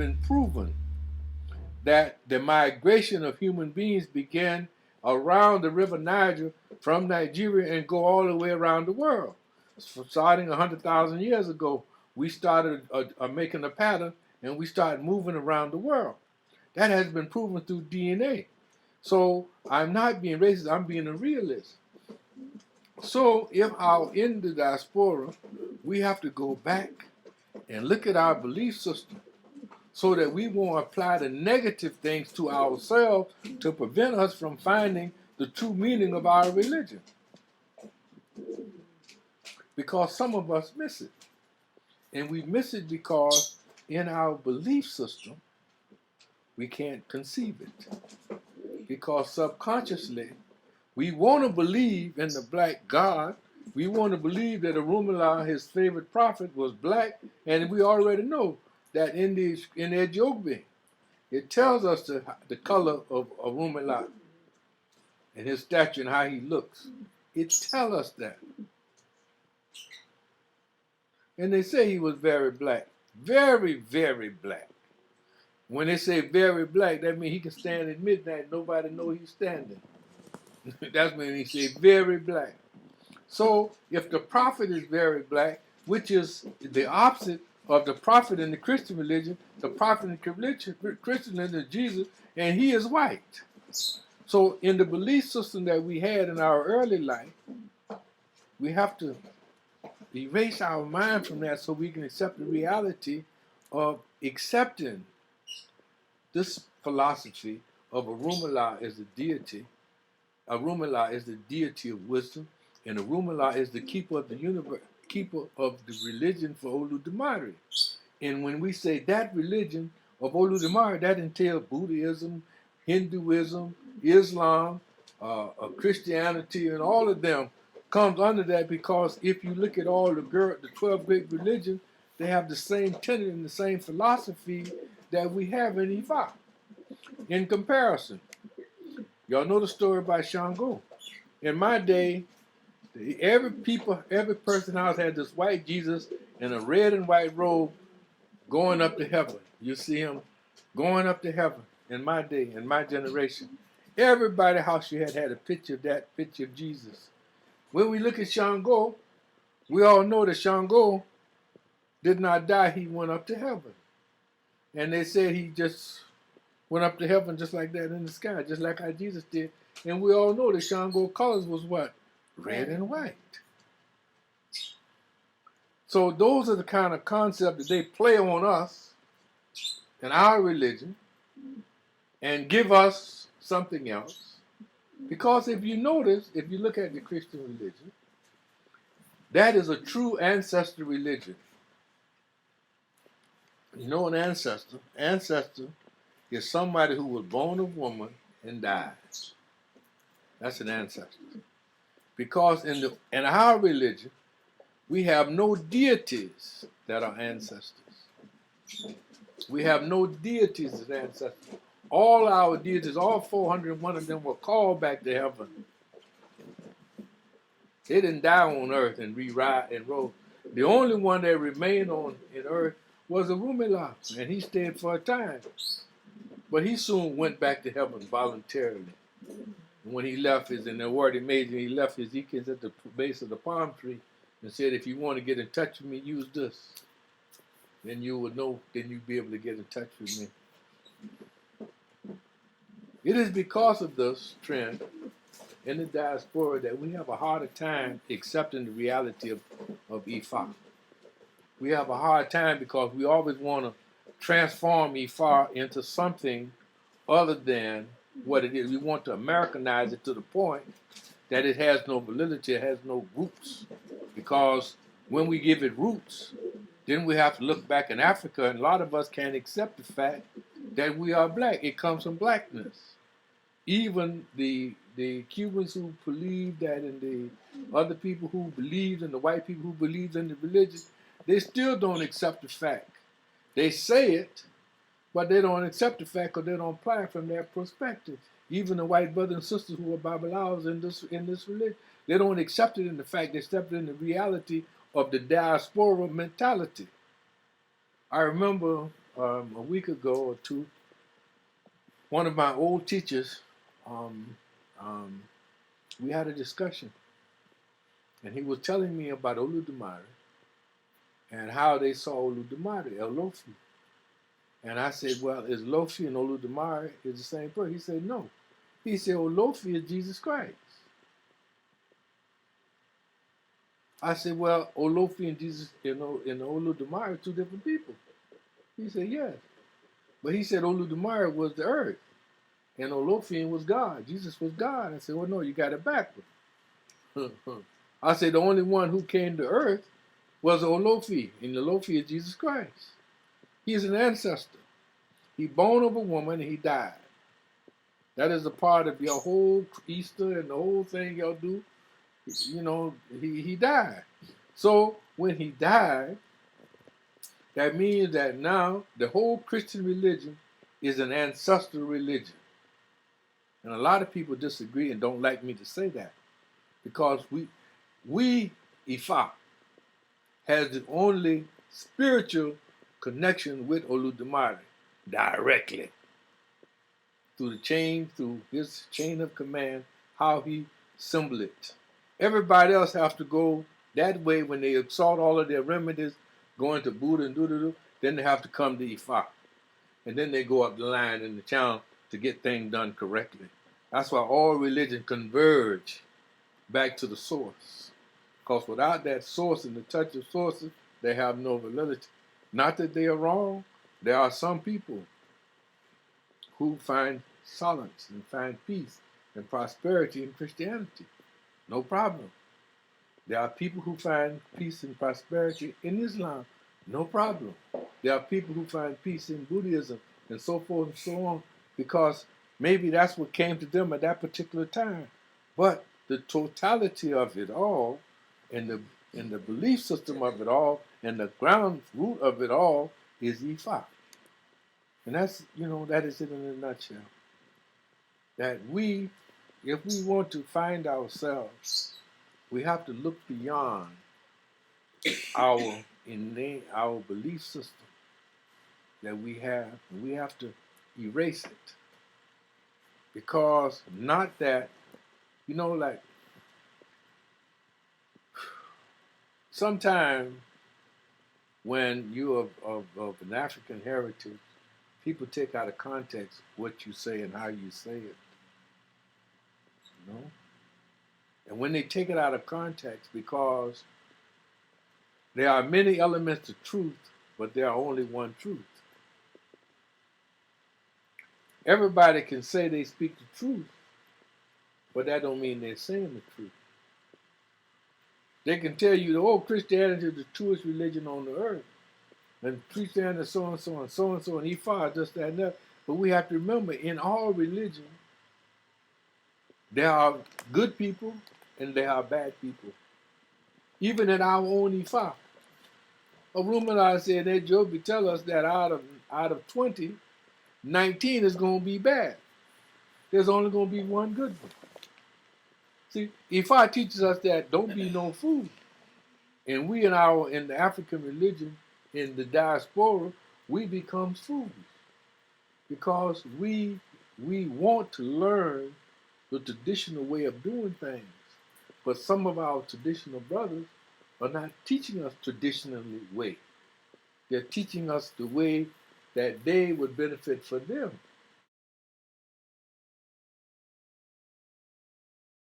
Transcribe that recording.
been proven that the migration of human beings began around the river Niger from Nigeria and go all the way around the world. So starting 100,000 years ago, we started making a pattern and we started moving around the world. That has been proven through DNA. So I'm not being racist, I'm being a realist. So if our in the diaspora, we have to go back and look at our belief system so that we won't apply the negative things to ourselves to prevent us from finding the true meaning of our religion. Because some of us miss it. And we miss it because in our belief system, we can't conceive it. Because subconsciously, we want to believe in the black God. We want to believe that Orunmila, his favorite prophet, was black. And we already know that in their Jogbe, it tells us the color of Orunmila and his stature and how he looks. It tells us that. And they say he was very black. Very, very black. When they say very black, that means he can stand at midnight. Nobody know he's standing. That's when he say very black. So if the prophet is very black, which is the opposite of the prophet in the Christian religion, the prophet in the Christian religion is Jesus, and he is white. So in the belief system that we had in our early life, we have to erase our mind from that so we can accept the reality of accepting this philosophy of Orunmila as a deity. Orunmila is the deity of wisdom, and Orunmila is the keeper of the universe, keeper of the religion for Oludumare. And when we say that religion of Oludumare, that entails Buddhism, Hinduism, Islam, Christianity, and all of them comes under that, because if you look at all the 12 great religions, they have the same tenet and the same philosophy that we have in Ifa. In comparison, y'all know the story about Shango. In my day, every person's house had this white Jesus in a red and white robe going up to heaven. You see him going up to heaven in my day, in my generation. Everybody's house you had a picture of Jesus. When we look at Shango, we all know that Shango did not die, he went up to heaven. And they said he just went up to heaven just like that in the sky, just like how Jesus did. And we all know that Shango colors was what? Red and white. So those are the kind of concepts that they play on us in our religion and give us something else. Because if you notice, if you look at the Christian religion, that is a true ancestor religion. You know an ancestor? Ancestor is somebody who was born of woman and died. That's an ancestor. Because in our religion, we have no deities that are ancestors. We have no deities as ancestors. All our deities, all 401 of them were called back to heaven. They didn't die on earth and rewrite and rose. The only one that remained on in earth was Orunmila, and he stayed for a time. But he soon went back to heaven voluntarily. And when he left and the word he made, he left his ikins at the base of the palm tree and said, if you want to get in touch with me, use this. Then you will know, then you'll be able to get in touch with me. It is because of this trend in the diaspora that we have a harder time accepting the reality of Ifa. We have a hard time because we always want to transform Ifa into something other than what it is. We want to Americanize it to the point that it has no validity, it has no roots. Because when we give it roots, then we have to look back in Africa, and a lot of us can't accept the fact that we are black. It comes from blackness. Even the Cubans who believe that, and the other people who believe, and the white people who believe in the religion, they still don't accept the fact. They say it, but they don't accept the fact because they don't apply it from their perspective. Even the white brothers and sisters who are Babalawos in this religion, they don't accept it in the fact, they accept it in the reality of the diaspora mentality. I remember a week ago or two, one of my old teachers, um, um, we had a discussion, and he was telling me about Oludumare and how they saw Oludumare, El Lofi. And I said, well, is Lofi and Oludumare is the same person? He said, no. He said, Lofi is Jesus Christ. I said, well, Olofi and Jesus, and Oludumare are two different people. He said, yes. But he said Oludumare was the earth, and Olofi was God. Jesus was God. I said, well, no, you got it backwards. I said, the only one who came to earth was Olofi, and Olofi is Jesus Christ. He is an ancestor. He born of a woman, and he died. That is a part of your whole Easter and the whole thing y'all do. He died. So when he died, that means that now the whole Christian religion is an ancestral religion. And a lot of people disagree and don't like me to say that, because we Ifa, has the only spiritual connection with Oludumare directly through his chain of command, how he assembled it. Everybody else has to go that way when they exalt all of their remedies, going to Buddha and do, then they have to come to Ifa. And then they go up the line in the channel to get things done correctly. That's why all religions converge back to the source. Because without that source and the touch of sources, they have no validity. Not that they are wrong. There are some people who find solace and find peace and prosperity in Christianity. No problem. There are people who find peace and prosperity in Islam. No problem. There are people who find peace in Buddhism and so forth and so on, because maybe that's what came to them at that particular time. But the totality of it all, and the belief system of it all, and the ground root of it all is Ifa. And that is it in a nutshell. That if we want to find ourselves, we have to look beyond our belief system that we have, and we have to erase it. Because not that, like sometimes when you're of an African heritage, people take out of context what you say and how you say it. And when they take it out of context, because there are many elements to truth, but there are only one truth. Everybody can say they speak the truth, but that don't mean they're saying the truth. They can tell you, Christianity is the truest religion on the earth, and Christianity is so and so and so and so, and Ifa, just that and that. But we have to remember, in all religion, there are good people and there are bad people. Even in our own Ifa. Orunmila said that Jobi tell us that out of 20, 19 is going to be bad. There's only going to be one good one. See, Ifa teaches us that don't be no fool. And we in the African religion, in the diaspora, we become fools. Because we want to learn the traditional way of doing things. But some of our traditional brothers are not teaching us traditionally way. They're teaching us the way that they would benefit for them.